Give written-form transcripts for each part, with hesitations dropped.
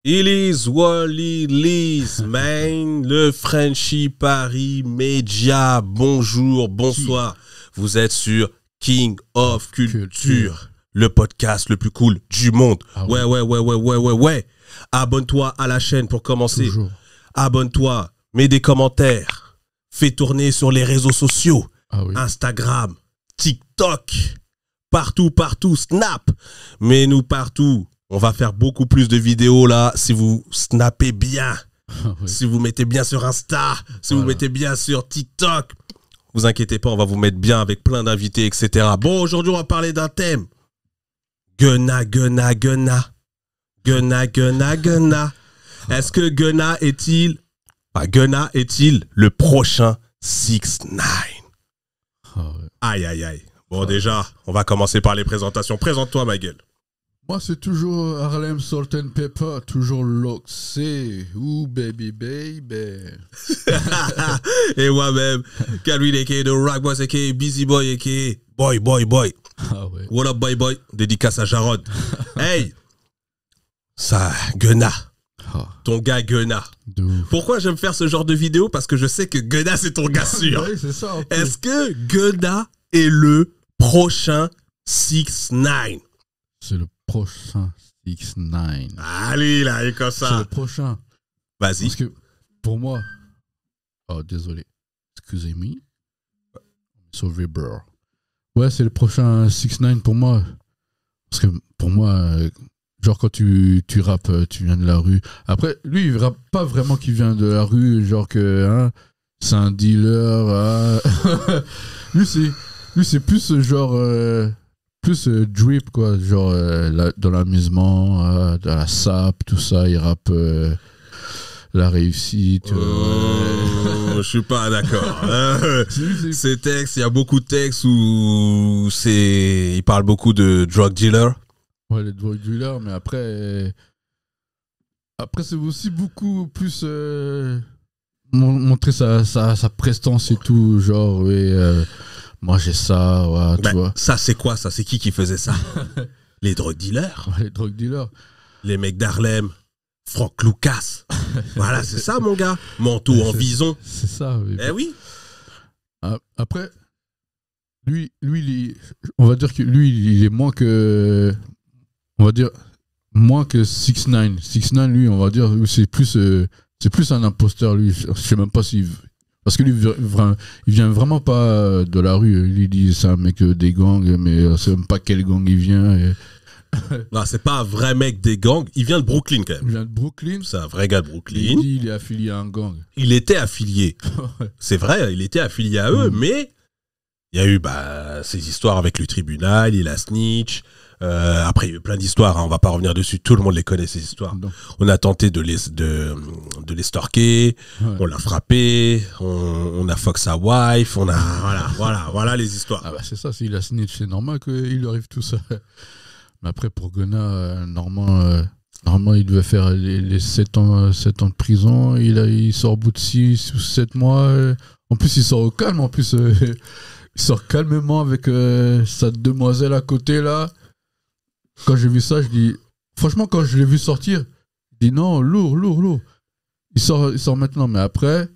It is what it is, man. Le Frenchy Paris Media. Bonjour, bonsoir. Vous êtes sur King of Culture, le podcast le plus cool du monde. Ah ouais. Abonne-toi à la chaîne pour commencer. Toujours. Abonne-toi, mets des commentaires, fais tourner sur les réseaux sociaux. Ah oui. Instagram, TikTok, partout, Snap. Mets-nous partout. On va faire beaucoup plus de vidéos là si vous snappez bien, Oui. si vous mettez bien sur Insta, si vous mettez bien sur TikTok. Vous inquiétez pas, on va vous mettre bien avec plein d'invités, etc. Bon, aujourd'hui, on va parler d'un thème. Gunna. Est-ce que Gunna est-il le prochain 6ix9ine? Ah ouais. Aïe. Bon, déjà, on va commencer par les présentations. Présente-toi, ma gueule. Moi, c'est toujours Harlem Salt and Pepper, toujours Loxé. Ouh, baby. Et moi-même, Calvin aka The Rock Boys aka Busy Boy aka Boy. Ah ouais. What up, boy? Dédicace à Jarod. Hey, ça, Gunna. Ah, Ton gars Gunna. de ouf. Pourquoi j'aime faire ce genre de vidéo? Parce que je sais que Gunna, c'est ton gars sûr. Oui, c'est ça. en plus. Est-ce que Gunna est le prochain 6ix9ine? C'est le prochain 6ix9ine. Allez, là, et comme C'est le ça. prochain. Vas-y. Parce que, pour moi... Oh, désolé. Excusez-moi. Sauvé, bro. Ouais, c'est le prochain 6ix9ine pour moi. Parce que, pour moi... Genre quand tu rappes, tu viens de la rue. Après, lui, il rappe pas vraiment qu'il vient de la rue, genre que hein, c'est un dealer. Lui, c'est plus genre plus drip quoi, genre dans l'amusement, dans la sape, tout ça. Il rappe la réussite. Je suis pas d'accord. C'est- Ces textes, il y a beaucoup de textes où il parle beaucoup de drug dealer. Ouais, les drug dealers, mais après c'est aussi beaucoup plus montrer sa prestance et tout, genre, oui, moi j'ai ça, ouais, tu vois. Ça, c'est quoi ça? C'est qui faisait ça? Les drug dealers, Ouais, les drug dealers. les mecs d'Harlem, Frank Lucas. Voilà, c'est ça, mon gars. Manteau en vison. C'est ça, oui. Eh oui. Après, lui, on va dire que lui, il est moins que. On va dire moins que 6ix9ine. 6ix9ine, lui, on va dire, c'est plus un imposteur, lui. Je sais même pas s'il. Parce que lui, il vient vraiment pas de la rue. Il dit c'est un mec des gangs, mais on sait même pas quel gang il vient. Non, c'est pas un vrai mec des gangs. Il vient de Brooklyn, quand Il même. vient de Brooklyn. C'est un vrai gars de Il Brooklyn. dit il est affilié à un gang. Il était affilié. C'est vrai, il était affilié à eux, mais il y a eu ces histoires avec le tribunal, il a snitch. Après, il y a eu plein d'histoires, hein, on va pas revenir dessus, tout le monde les connaît ces histoires. Donc, On a tenté de les stalker, ouais. on l'a frappé, on a fuck sa wife, on a voilà les histoires. Ah bah c'est ça, s'il a snitch, c'est normal qu'il lui arrive tout ça. Mais après, pour Gunna, normalement, il devait faire les 7 ans de prison. Il sort au bout de 6 ou 7 mois. En plus, il sort au calme. En plus, il sort calmement avec sa demoiselle à côté, là. Quand j'ai vu ça, je dis... Franchement, quand je l'ai vu sortir, je dis non, lourd. Il sort maintenant. Mais après,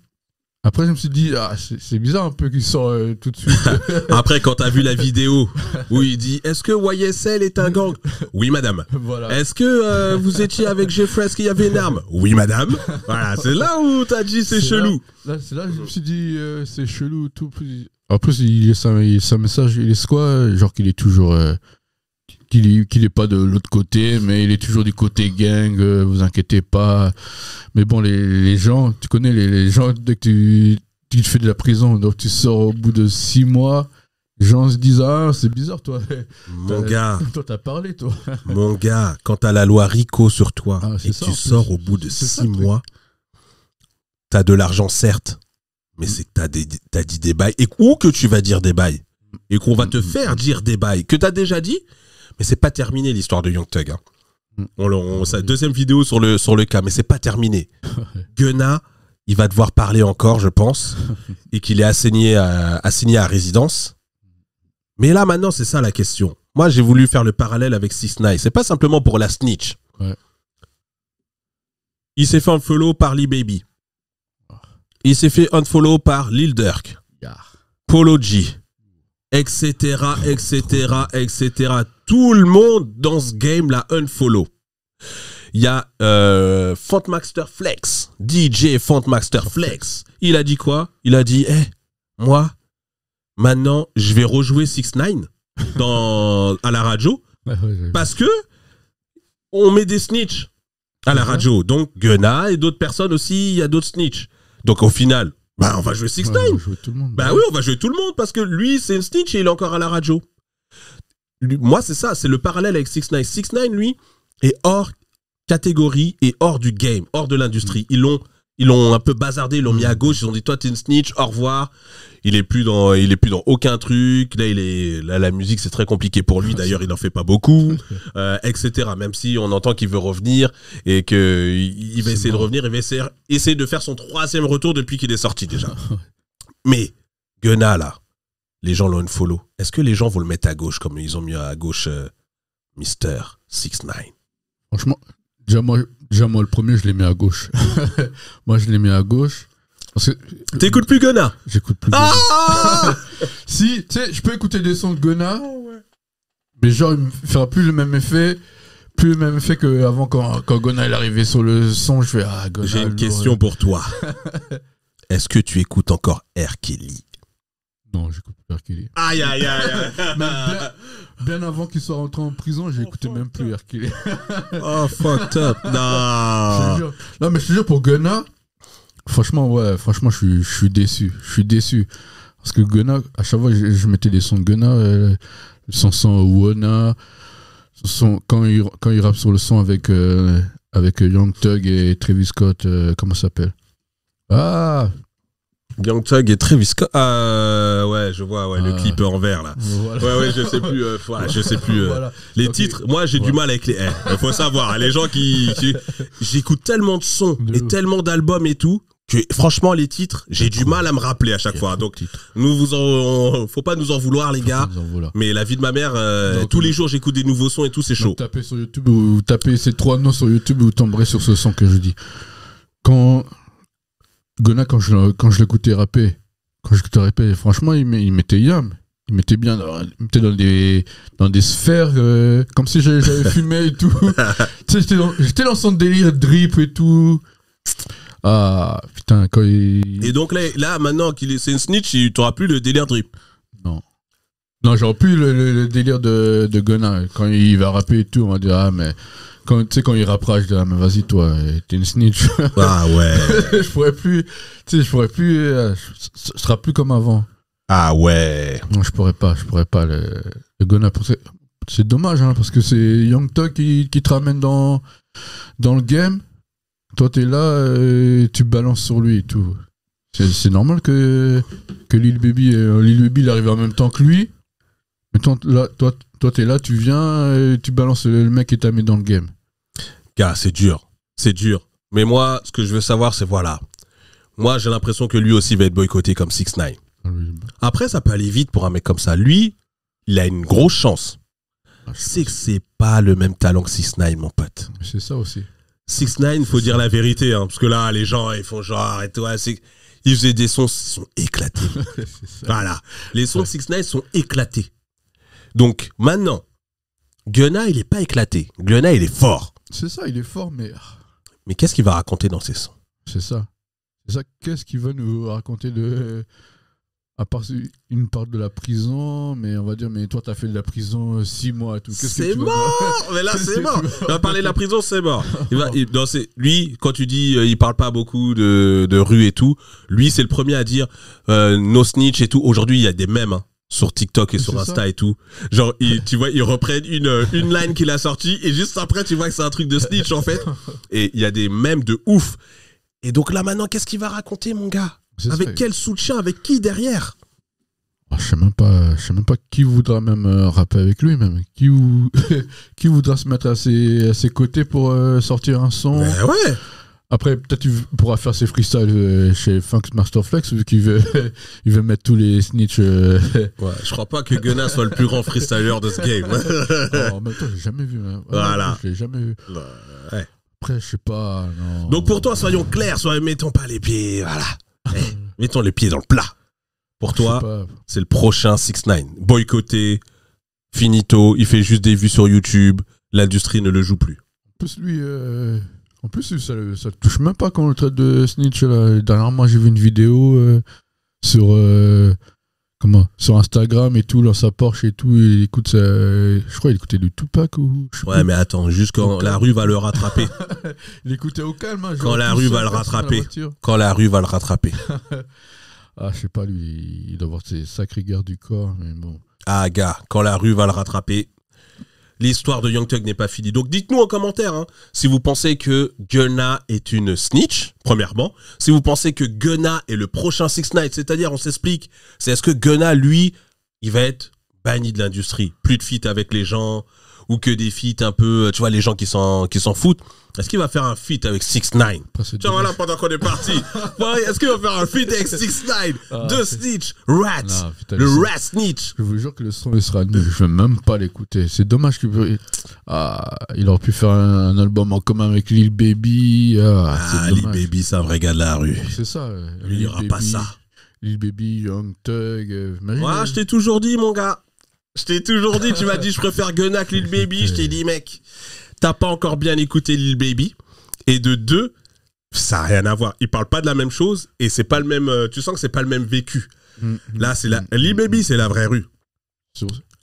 je me suis dit, c'est bizarre un peu qu'il sort tout de suite. Après, quand t'as vu la vidéo où il dit « Est-ce que YSL est un gang ?» « Oui, madame. » Voilà. Est-ce que vous étiez avec Jeffrey, est-ce qu'il y avait une arme? Oui, madame. Voilà, c'est là où t'as dit c'est chelou. C'est là que je me suis dit, c'est chelou. Tout. En plus, il est un message, il est quoi? Genre qu'il est toujours... qu'il est pas de l'autre côté, mais il est toujours du côté gang, vous inquiétez pas. Mais bon, les gens, tu connais les gens, dès que tu fais de la prison, donc tu sors au bout de 6 mois, les gens se disent, c'est bizarre, toi. Mon gars, Toi, t'as parlé, toi. quand t'as la loi RICO sur toi C'est et ça, que tu en plus. sors au bout de C'est 6 ça, le truc. mois, t'as de l'argent, certes, mais c'est que t'as dit des bails, ou que tu vas dire des bails, et qu'on va te faire dire des bails, que t'as déjà dit, mais c'est pas terminé l'histoire de Young Thug. Hein. C'est deuxième vidéo sur le cas, mais c'est pas terminé. Gunna, il va devoir parler encore, je pense, et qu'il est assigné à résidence. Mais là, maintenant, c'est ça la question. Moi, j'ai voulu faire le parallèle avec 6ix9ine. C'est pas simplement pour la snitch. Ouais. il s'est fait unfollow par Lee Baby. Il s'est fait unfollow par Lil Durk. Polo G. Etc. Tout le monde dans ce game l'a unfollow. Il y a Fontmaster Flex. DJ Fontmaster Flex. Il a dit quoi? Il a dit, moi, maintenant, je vais rejouer 6ix9ine à la radio. Parce que on met des snitch à la radio. Donc, Gunna et d'autres personnes aussi, il y a d'autres snitch. Donc, au final, on va jouer 6ix9ine. Oui, on va jouer tout le monde parce que lui, c'est une snitch et il est encore à la radio. Moi, c'est ça, c'est le parallèle avec 6ix9ine. 6ix9ine, lui, est hors catégorie et hors du game, hors de l'industrie. Ils l'ont un peu bazardé, ils l'ont mis à gauche, ils ont dit toi t'es une snitch, au revoir. Il est plus dans aucun truc. Là, la musique c'est très compliqué pour lui. D'ailleurs, il n'en fait pas beaucoup, etc. Même si on entend qu'il veut revenir et que il va essayer de revenir, il va essayer de faire son 3e retour depuis qu'il est sorti déjà. Mais Gunna là, les gens l'ont unfollow. Est-ce que les gens vont le mettre à gauche comme ils ont mis à gauche Mr. 6ix9ine? Franchement, déjà moi le premier je l'ai mis à gauche. Moi je l'ai mis à gauche. Parce que t'écoutes plus Gunna? J'écoute plus Gunna. Si, tu sais, je peux écouter des sons de Gunna, mais genre, il me fera plus le même effet qu'avant quand Gunna est arrivé sur le son. Je fais Gunna. J'ai une question pour toi. Est-ce que tu écoutes encore R. Kelly? Non, j'écoute plus R. Kelly. Aïe. Bien avant qu'il soit rentré en prison, j'écoutais même plus R. Kelly. Oh, fucked up. Non. Non, mais je te jure, pour Gunna, franchement, je suis déçu. Je suis déçu. Parce que Gunna, à chaque fois, je mettais des sons de Gunna, son son Wona, quand il rappe sur le son avec Young Thug et Travis Scott, comment ça s'appelle? Young Thug et Travis Scott. Ouais, je vois, le clip en vert là. Voilà. Ouais, je sais plus. Je sais plus. Voilà. Les titres, moi j'ai du mal avec les. Il faut savoir, les gens j'écoute tellement de sons et tellement d'albums et tout que franchement les titres, j'ai du mal à me rappeler à chaque fois. Donc faut pas nous en vouloir les gars. Mais la vie de ma mère, tous les jours j'écoute des nouveaux sons et tout, c'est chaud. Tapez sur YouTube ou tapez ces 3 noms sur YouTube ou tomberez sur ce son que je dis. Quand Gunna, quand je l'écoutais rapper, franchement, il mettait yam. Il mettait bien, il mettait dans des sphères, comme si j'avais fumé et tout. Tu sais, j'étais dans son délire drip et tout. Ah, putain, quand il... Et donc là maintenant c'est une snitch, tu n'auras plus le délire drip. Non, j'aurais plus le délire de Gunna. Quand il va rapper et tout, on va dire, mais... Quand il rappera, je dis, mais vas-y, toi, t'es une snitch. Ah ouais. Je pourrais plus, ce sera plus comme avant. Ah ouais. Non, je pourrais pas, le Gunna. C'est dommage, hein, parce que c'est Young Thug qui te ramène dans le game. Toi, t'es là, tu balances sur lui et tout. C'est normal que Lil Baby il arrive en même temps que lui. Mais toi, t'es là, tu viens, tu balances le mec et t'as mis dans le game. Gars, c'est dur. Mais moi, ce que je veux savoir, c'est voilà. Moi, j'ai l'impression que lui aussi va être boycotté comme 6ix9ine. Après, ça peut aller vite pour un mec comme ça. Lui, il a une grosse chance. C'est que c'est pas le même talent que 6ix9ine, mon pote. C'est ça aussi. 6ix9ine, faut dire la vérité, hein, parce que là, les gens, ils font genre, et tout, ils faisaient des sons, ils sont éclatés. Voilà. Les sons de 6ix9ine sont éclatés. Donc, maintenant, Gunna, il est pas éclaté. Gunna, il est fort. C'est ça, il est fort, mais... Mais qu'est-ce qu'il va raconter dans ses sons? C'est ça. Qu'est-ce qu'il va nous raconter à part une part de la prison, mais on va dire, mais toi, t'as fait de la prison 6 mois et tout. C'est mort. Mais là, c'est mort. On va parler de la prison, c'est mort. Lui, quand tu dis, il parle pas beaucoup de rue et tout, lui, c'est le premier à dire no snitch et tout. Aujourd'hui, il y a des mèmes, hein, sur TikTok et sur Insta et tout. Genre, tu vois, ils reprennent une line qu'il a sortie et juste après, tu vois que c'est un truc de snitch, en fait. Et il y a des mèmes de ouf. Et donc là, maintenant, qu'est-ce qu'il va raconter, mon gars? Avec quel soutien? Avec qui derrière? Je sais même pas qui voudra même rapper avec lui, même. Qui voudra se mettre à ses côtés pour sortir un son. Ben ouais. Après, peut-être il pourra faire ses freestyles chez Fontmaster Flex, vu qu'il veut mettre tous les snitch. Ouais, je crois pas que Gunna soit le plus grand freestyler de ce game. En même temps, j'ai jamais vu. Hein. Voilà. Je l'ai jamais vu. Ouais. Après, je sais pas. Non. Donc pour toi, soyons clairs, mettons pas les pieds, voilà. Mettons les pieds dans le plat. Pour toi, c'est le prochain 6ix9ine. Boycotté, finito, il fait juste des vues sur YouTube, l'industrie ne le joue plus. En plus, ça le touche même pas quand on le traite de snitch. Là. Dernièrement, j'ai vu une vidéo sur Instagram et tout, dans sa Porsche et tout. Il écoute je crois qu'il écoutait du Tupac ou. Ouais, mais attends, juste quand la rue va le rattraper. Il écoutait au calme. Hein, quand la rue va le rattraper. Quand la rue va le rattraper. Ah, je sais pas, lui, il doit avoir ses sacrées guerres du corps, mais bon. Ah, gars, quand la rue va le rattraper, l'histoire de Young Thug n'est pas finie. Donc, dites-nous en commentaire si vous pensez que Gunna est une snitch, premièrement. Si vous pensez que Gunna est le prochain 6ix9ine, c'est-à-dire, on s'explique, c'est est-ce que Gunna, lui, il va être banni de l'industrie, plus de feat avec les gens, ou que des feats un peu, tu vois, les gens qui s'en foutent. Est-ce qu'il va faire un feat avec 6ix9ine? Tiens, voilà, pendant qu'on est parti. Est-ce qu'il va faire un feat avec 6ix9ine? De Snitch, Rat, non, putain, le Rat Snitch. Je vous jure que le son il sera nul. Je vais même pas l'écouter. C'est dommage qu'il il aurait pu faire un album en commun avec Lil Baby. Lil Baby, c'est un vrai gars de la rue. C'est ça. Il n'y aura pas ça. Lil Baby, Young Thug. Ouais, je t'ai toujours dit, mon gars. Je t'ai toujours dit, tu m'as dit je préfère Gunna que Lil Baby. Je t'ai dit, mec, t'as pas encore bien écouté Lil Baby. Et de deux, ça n'a rien à voir. Ils parlent pas de la même chose et c'est pas le même. Tu sens que c'est pas le même vécu. Là, c'est Lil Baby, c'est la vraie rue.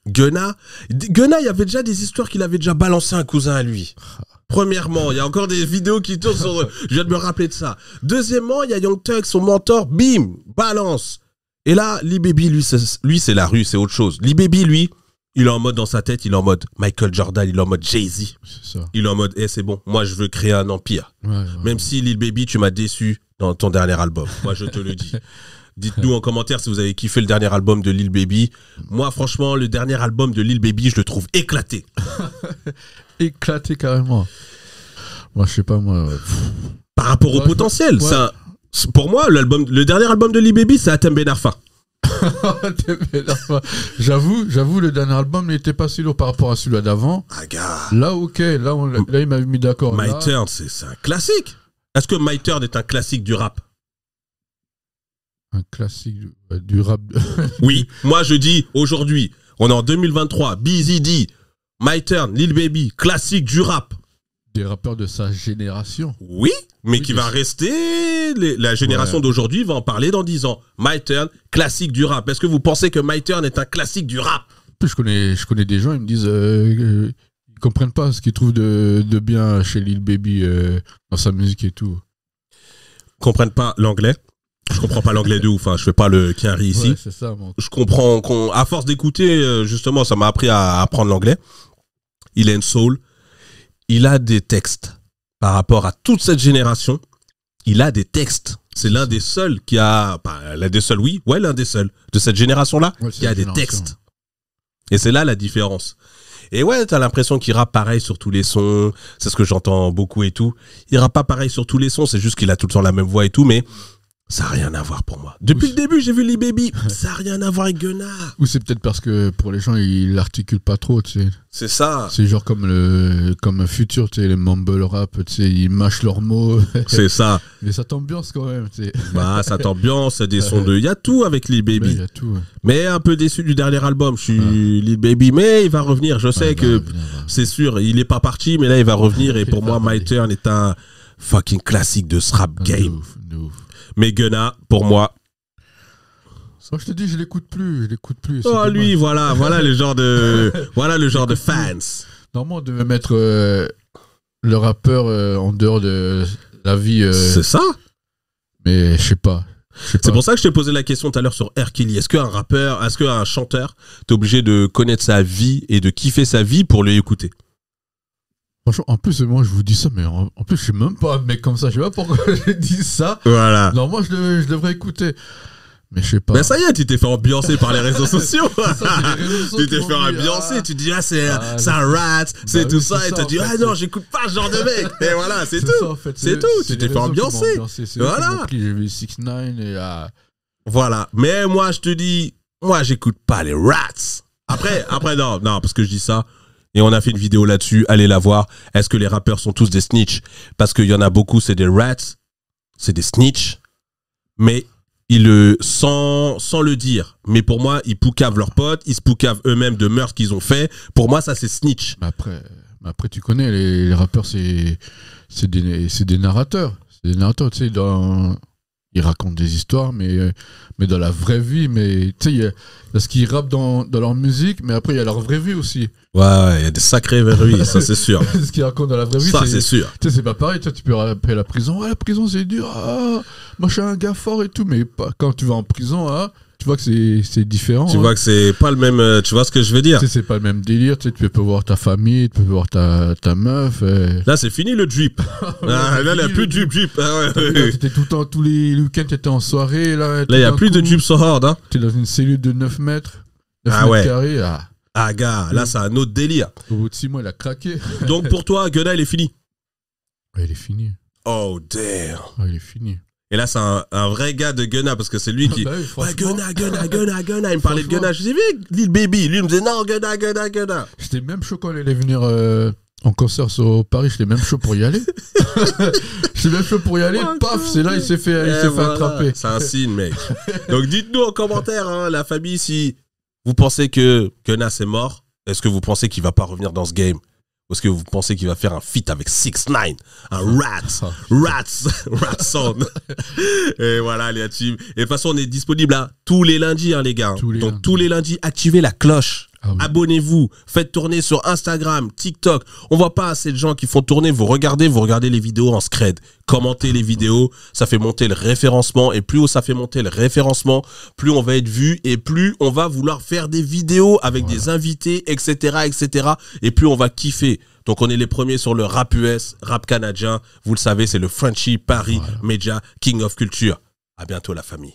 Gunna, il y avait déjà des histoires qu'il avait déjà balancé un cousin à lui. Premièrement, il y a encore des vidéos qui tournent sur. Je viens de me rappeler de ça. Deuxièmement, il y a Young Thug, son mentor, bim, balance. Et là, Lil Baby, lui, c'est la rue, c'est autre chose. Lil Baby, lui, il est en mode dans sa tête, il est en mode Michael Jordan, il est en mode Jay-Z. Il est en mode, c'est bon, moi je veux créer un empire. Même si Lil Baby, tu m'as déçu dans ton dernier album. Moi, je te le dis. Dites-nous en commentaire si vous avez kiffé le dernier album de Lil Baby. Moi, franchement, le dernier album de Lil Baby, je le trouve éclaté. Éclaté carrément. Moi, je sais pas, moi. Par rapport au potentiel, pour moi, le dernier album de Lil Baby, c'est Atem Ben Arfa. J'avoue, le dernier album n'était pas si lourd par rapport à celui d'avant. Là, ok, là il m'a mis d'accord. My Turn, c'est un classique. Est-ce que My Turn est un classique du rap? Un classique du rap. Oui, moi je dis aujourd'hui, on est en 2023, BZD, My Turn, Lil Baby, classique du rap. Des rappeurs de sa génération. Oui, mais qui va rester. La génération d'aujourd'hui va en parler dans 10 ans. My Turn, classique du rap. Est-ce que vous pensez que My Turn est un classique du rap? Je connais des gens, ils me disent ils comprennent pas ce qu'ils trouvent de bien chez Lil Baby dans sa musique et tout. Ils comprennent pas l'anglais. Je comprends pas l'anglais de ouf. Je fais pas le Kiari ici. C'est ça, je comprends qu'à force d'écouter, justement, ça m'a appris à apprendre l'anglais. Il a une soul. Il a des textes par rapport à toute cette génération. Il a des textes. C'est l'un des seuls qui a... l'un des seuls, oui. Ouais, l'un des seuls de cette génération-là qui a des textes. Et c'est là la différence. Et ouais, t'as l'impression qu'il rappe pareil sur tous les sons. C'est ce que j'entends beaucoup et tout. Il rappe pas pareil sur tous les sons. C'est juste qu'il a tout le temps la même voix et tout. Mais ça n'a rien à voir pour moi. Depuis le début, j'ai vu Lil Baby. Ça n'a rien à voir avec Gunna. Ou c'est peut-être parce que pour les gens, il l'articule pas trop, tu sais. C'est ça. C'est genre comme un futur, tu sais, les mumble rap, tu sais, ils mâchent leurs mots. C'est ça. Mais ça t'ambiance quand même, tu sais. Ça t'ambiance, des sons de... Il y a tout avec Lil Baby. Il y a tout. Ouais. Mais un peu déçu du dernier album. Je suis Lil Baby, mais il va revenir. Je sais que c'est sûr, il n'est pas parti, mais là, il va revenir. Et pour moi, My Turn est un fucking classique de ce rap game. De ouf. Mais Gunna, pour moi... Je te dis, je l'écoute plus. Oh, lui, voilà le genre de... voilà le genre de fans. Normalement, on devait mettre le rappeur en dehors de la vie... C'est ça. Mais je sais pas. C'est pour ça que je t'ai posé la question tout à l'heure sur R. Kelly. Est-ce qu'un chanteur, t'es obligé de connaître sa vie et de kiffer sa vie pour l'écouter? Franchement, en plus, moi, je vous dis ça, mais en plus, je suis même pas un mec comme ça. Je sais pas pourquoi j'ai dit ça. Voilà. Non, moi, je devrais écouter. Mais je sais pas. Ben ça y est, tu t'es fait ambiancer par les réseaux sociaux. Tu t'es fait ambiancer. Tu dis, c'est un rat, c'est tout ça. Et t'as dit, non, j'écoute pas ce genre de mec. Et voilà, c'est tout. Ça, en fait. C'est tout. Tu t'es fait ambiancer. Voilà. J'ai vu 6ix9ine et... Voilà. Mais moi, je te dis, moi, j'écoute pas les rats. Après, non, parce que je dis ça. Et on a fait une vidéo là-dessus, allez la voir. Est-ce que les rappeurs sont tous des snitch? Parce qu'il y en a beaucoup, c'est des rats, c'est des snitch. Mais sans le dire. Mais pour moi, ils poucavent leurs potes, ils se poucavent eux-mêmes de meurtres qu'ils ont fait. Pour moi, ça, c'est snitch. Mais après, tu connais, les rappeurs, c'est des narrateurs. C'est des narrateurs, tu sais, ils racontent des histoires, mais dans la vraie vie. Mais tu sais, il y a ce qu'ils rappent dans leur musique, mais après, il y a leur vraie vie aussi. Ouais, il y a des sacrés vraies vies, ça, c'est sûr. Ce qu'ils racontent dans la vraie vie, ça, c'est sûr. Tu sais, c'est pas pareil. Tu peux rappeler la prison. Ouais, la prison, c'est dur. Ah, moi, je suis un gars fort et tout. Mais quand tu vas en prison, tu vois que c'est différent. Tu vois que c'est pas le même. Tu vois ce que je veux dire? Tu sais, c'est pas le même délire. Tu sais, tu peux voir ta famille, tu peux voir ta meuf. Là, c'est fini le drip. Là, il n'y a plus de drip. Ah, ouais. T'étais tout le temps, tous les week-ends, t'étais en soirée. Là, il n'y a plus de drip so hard. Hein. T'es dans une cellule de 9 mètres. 9 mètres carrés. Ah, gars, là, c'est un autre délire. Au bout de 6 mois, il a craqué. Donc, pour toi, Gunna, il est fini? Ouais, il est fini. Oh, damn. Ouais, il est fini. Et là, c'est un vrai gars de Gunna, parce que c'est lui qui... Ouais, Gunna. Il me parlait de Gunna. Je disais, Lil Baby. Lui, il me disait, non, Gunna. J'étais même chaud quand il allait venir en concert sur Paris. J'étais même chaud pour y aller. Paf, c'est là, il s'est fait attraper. C'est un signe, mec. Donc, dites-nous en commentaire, la famille, si vous pensez que Gunna, c'est mort. Est-ce que vous pensez qu'il va pas revenir dans ce game? Ou est-ce que vous pensez qu'il va faire un feat avec 6ix9ine, un Rat Sound? Et voilà, les teams. Et de toute façon, on est disponible tous les lundis, les gars. Tous les lundis, activez la cloche. Ah oui. Abonnez-vous, faites tourner sur Instagram, TikTok. On voit pas assez de gens qui font tourner. Vous regardez les vidéos en scred. Commentez les vidéos, ça fait monter le référencement. Et plus ça fait monter le référencement, plus on va être vu et plus on va vouloir faire des vidéos avec des invités, etc., etc. Et plus on va kiffer. Donc on est les premiers sur le rap US, rap canadien. Vous le savez, c'est le Frenchy Paris Media King of Culture. À bientôt la famille.